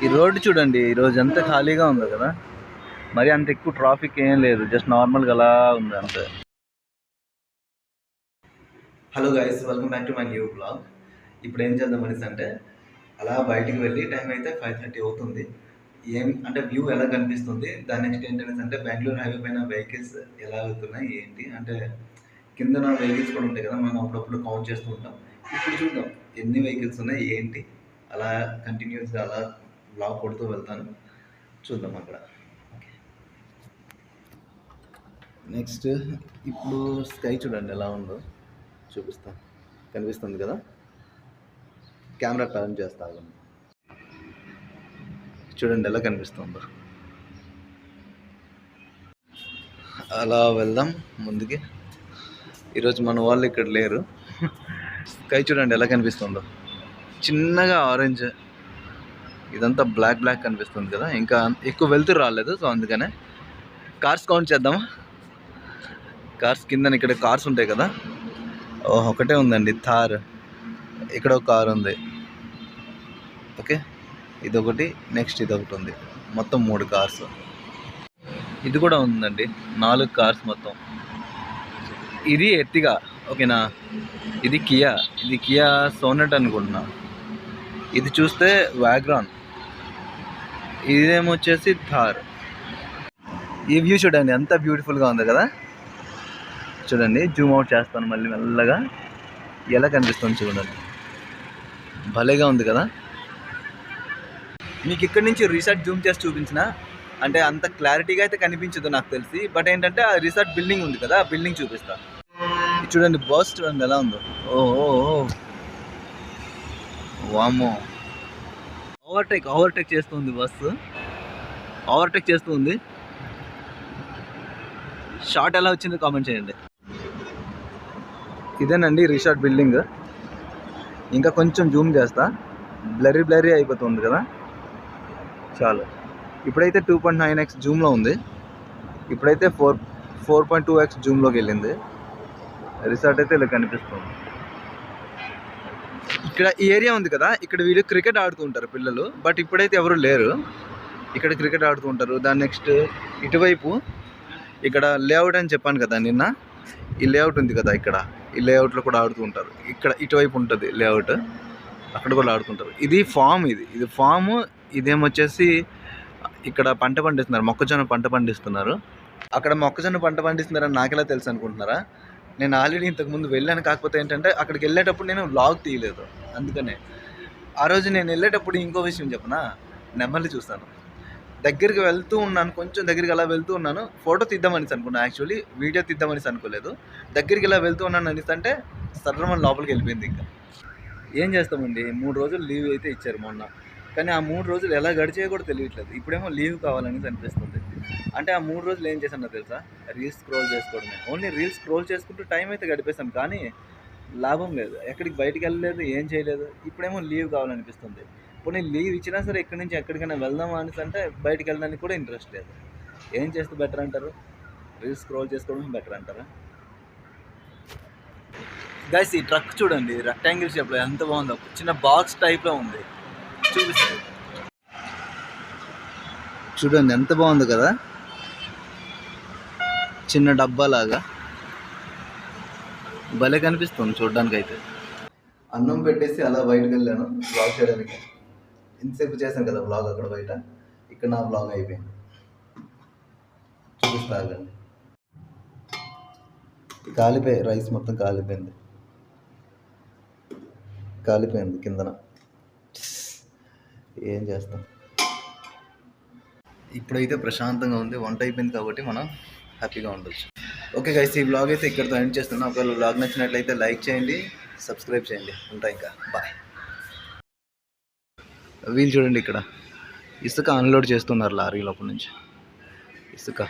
ఈ రోడ్డు చూడండి, ఈరోజు ఎంత ఖాళీగా ఉంది కదా, మరి అంత ఎక్కువ ట్రాఫిక్ ఏం లేదు, జస్ట్ నార్మల్గా అలా ఉంది అంతే. Hello guys, welcome back to my new blog. ఇప్పుడు ఏం చేద్దాం అనేసి అంటే, అలా బయటికి వెళ్ళి టైం అయితే 5:30 అవుతుంది. ఏం అంటే వ్యూ ఎలా కనిపిస్తుంది, దాని నెక్స్ట్ ఏంటనేసి అంటే బెంగళూరు హైవే పైన వెహికల్స్ ఎలా వెళ్తున్నాయి ఏంటి అంటే, కిందన వెహికల్స్ కూడా ఉంటాయి కదా, మనం అప్పుడప్పుడు కౌంట్ చేస్తూ ఉంటాం. ఇప్పుడు చూద్దాం ఎన్ని వెహికల్స్ ఉన్నాయి ఏంటి, అలా కంటిన్యూస్గా అలా బ్లాగ్ కొడుతూ వెళ్తాను, చూద్దాం అక్కడ. నెక్స్ట్ ఇప్పుడు స్కై చూడండి ఎలా ఉందో చూపిస్తాను, కనిపిస్తుంది కదా, కెమెరా టర్న్ చేస్తాను చూడండి ఎలా కనిపిస్తుందో. అలా వెళ్దాం ముందుకి. ఈరోజు మన వాళ్ళు ఇక్కడ లేరు. స్కై చూడండి ఎలా కనిపిస్తుందో, చిన్నగా ఆరెంజ్, ఇదంతా బ్లాక్ బ్లాక్ కనిపిస్తుంది కదా, ఇంకా ఎక్కువ వెళ్తురు రాలేదు, సో అందుకనే. కార్స్ కౌంట్ చేద్దామా? కార్స్ కింద ఇక్కడ కార్స్ ఉంటాయి కదా, ఒకటే ఉందండి థార్, ఇక్కడ ఒక కార్ ఉంది, ఓకే, ఇదొకటి, నెక్స్ట్ ఇదొకటి ఉంది, మొత్తం 3 కార్స్. ఇది కూడా ఉందండి, 4 కార్స్ మొత్తం. ఇది ఎర్టిగా, ఓకేనా, ఇది కియా సోనెట్ అనుకుంటున్నా. ఇది చూస్తే వ్యాగ్రాన్, ఇదేమో వచ్చేసి థార్. ఈ వ్యూ చూడండి ఎంత బ్యూటిఫుల్గా ఉంది కదా, చూడండి జూమ్ అవుట్ చేస్తాను మళ్ళీ మెల్లగా, ఎలా కనిపిస్తుంది చూడండి, భలేగా ఉంది కదా. మీకు ఇక్కడి నుంచి రిసార్ట్ జూమ్ చేసి చూపించిన అంటే అంత క్లారిటీగా అయితే కనిపించదు నాకు తెలిసి, బట్ ఏంటంటే ఆ రిసార్ట్ బిల్డింగ్ ఉంది కదా, ఆ బిల్డింగ్ చూపిస్తా. చూడండి బస్ చూడండి ఎలా ఉందో, ఓహో వామో, ఓవర్టేక్ చేస్తుంది బస్సు, ఓవర్టేక్ చేస్తుంది. షార్ట్ ఎలా వచ్చిందో కామెంట్ చేయండి. ఇదేనండి రిసార్ట్ బిల్డింగ్, ఇంకా కొంచెం జూమ్ చేస్తా, బ్లరీ అయిపోతుంది కదా, చాలు. ఇప్పుడైతే 2.9x జూమ్లో ఉంది, ఇప్పుడైతే 4.2x జూమ్లోకి వెళ్ళింది. రిసార్ట్ అయితే ఇలా కనిపిస్తుంది. ఇక్కడ ఈ ఏరియా ఉంది కదా, ఇక్కడ వీళ్ళు క్రికెట్ ఆడుతూ ఉంటారు పిల్లలు, బట్ ఇప్పుడైతే ఎవరు లేరు. ఇక్కడ క్రికెట్ ఆడుతూ ఉంటారు. దాని నెక్స్ట్ ఇటువైపు ఇక్కడ లేఅవుట్ అని చెప్పాను కదా నిన్న, ఈ లేఅవుట్ ఉంది కదా, ఇక్కడ ఈ లేఅవుట్లో కూడా ఆడుతూ ఉంటారు. ఇక్కడ ఇటువైపు ఉంటుంది లేఅవుట్, అక్కడ కూడా ఆడుతుంటారు. ఇది ఫామ్, ఇది ఫామ్. ఇదేమొచ్చేసి ఇక్కడ పంట పండిస్తున్నారు, మొక్కజొన్న పంట పండిస్తున్నారు. అక్కడ మొక్కజొన్న పంట పండిస్తున్నారని నాకెలా తెలుసు అనుకుంటున్నారా? నేను ఆల్రెడీ ఇంతకుముందు వెళ్ళాను, కాకపోతే ఏంటంటే అక్కడికి వెళ్ళేటప్పుడు నేను వ్లాగ్ తీయలేదు, అందుకనే. ఆ రోజు నేను వెళ్ళేటప్పుడు ఇంకో విషయం చెప్పనా, నెమలి చూస్తాను. దగ్గరికి వెళ్తూ ఉన్నాను, కొంచెం దగ్గరికి అలా వెళ్తూ ఉన్నాను, ఫోటో తీద్దామనేసి అనుకున్నాను, యాక్చువల్లీ వీడియో తీద్దామనేసి అనుకోలేదు. దగ్గరికి ఇలా వెళ్తూ ఉన్నాను అనేసి అంటే సర్రమని లోపలికి వెళ్ళిపోయింది. ఇంకా ఏం చేస్తామండి, 3 రోజులు లీవ్ అయితే ఇచ్చారు మొన్న, కానీ ఆ 3 రోజులు ఎలా గడిచాయో కూడా తెలియట్లేదు. ఇప్పుడేమో లీవ్ కావాలని అనిపిస్తుంది. అంటే ఆ 3 రోజులు ఏం చేశానో తెలుసా, రీల్స్ స్క్రోల్ చేసుకోవడమే. ఓన్లీ రీల్స్ స్క్రోల్ చేసుకుంటూ టైం అయితే గడిపేశాను, కానీ లాభం లేదు, ఎక్కడికి బయటికి వెళ్ళలేదు, ఏం చేయలేదు. ఇప్పుడేమో లీవ్ కావాలనిపిస్తుంది. ఇప్పుడు నేను లీవ్ ఇచ్చినా సరే ఇక్కడి నుంచి ఎక్కడికైనా వెళ్దాం అనేసి అంటే బయటికి వెళ్ళడానికి కూడా ఇంట్రెస్ట్ లేదు. ఏం చేస్తే బెటర్ అంటారు? రీల్స్ స్క్రోల్ చేసుకోవడం బెటర్ అంటారా? గైస్ ఈ ట్రక్ చూడండి, రెక్టాంగిల్ షేప్లో ఎంత బాగుందో, చిన్న బాక్స్ టైప్లో ఉంది, చూపిస్తుంది చూడండి ఎంత బాగుంది కదా, చిన్న డబ్బా లాగా భలే కనిపిస్తుంది చూడడానికి. అయితే అన్నం పెట్టేసి అలా బయటకు వెళ్ళాను బ్లాగ్ చేయడానికి. ఇంతసేపు చేశాను కదా బ్లాగ్ అక్కడ బయట, ఇక్కడ నా బ్లాగ్ అయిపోయింది, చూపిస్తాగండి. కాలిపోయి రైస్ మొత్తం కాలిపోయింది కిందన, ఏం చేస్తాం. ఇప్పుడైతే ప్రశాంతంగా ఉంది, వంట అయిపోయింది కాబట్టి మనం హ్యాపీగా ఉండొచ్చు. ఓకే గైస్, ఈ బ్లాగ్ అయితే ఇక్కడితో ఎండ్ చేస్తున్నాను. ఒకవేళ బ్లాగ్ నచ్చినట్లయితే లైక్ చేయండి, సబ్స్క్రైబ్ చేయండి. ఉంటాయి ఇంకా, బాయ్. వీళ్ళు చూడండి ఇక్కడ ఇసుక అన్లోడ్ చేస్తున్నారు లారీ లోపల నుంచి, ఇసుక.